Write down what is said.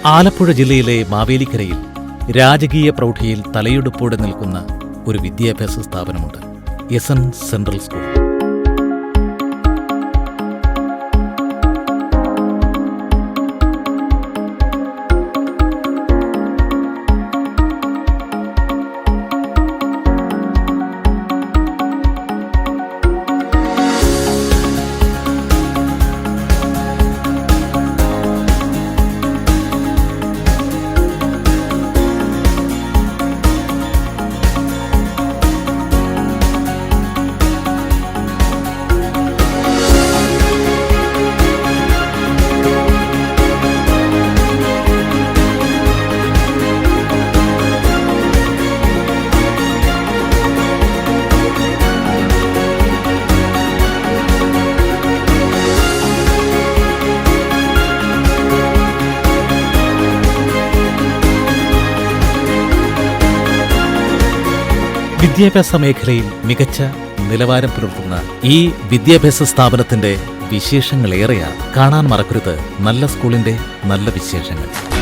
ആലപ്പുഴ ജില്ലയിലെ മാവേലിക്കരയിൽ രാജകീയ പ്രൗഢിയിൽ തലയെടുപ്പോടെ നിൽക്കുന്ന ഒരു വിദ്യാഭ്യാസ സ്ഥാപനമുണ്ട്. Essence central school. വിദ്യാഭ്യാസ മേഖലയിൽ മികച്ച നിലവാരം പുലർത്തുന്ന ഈ വിദ്യാഭ്യാസ സ്ഥാപനത്തിന്റെ വിശേഷങ്ങളേറെയാണ്. കാണാൻ മറക്കരുത് നല്ല സ്കൂളിന്റെ നല്ല വിശേഷങ്ങൾ.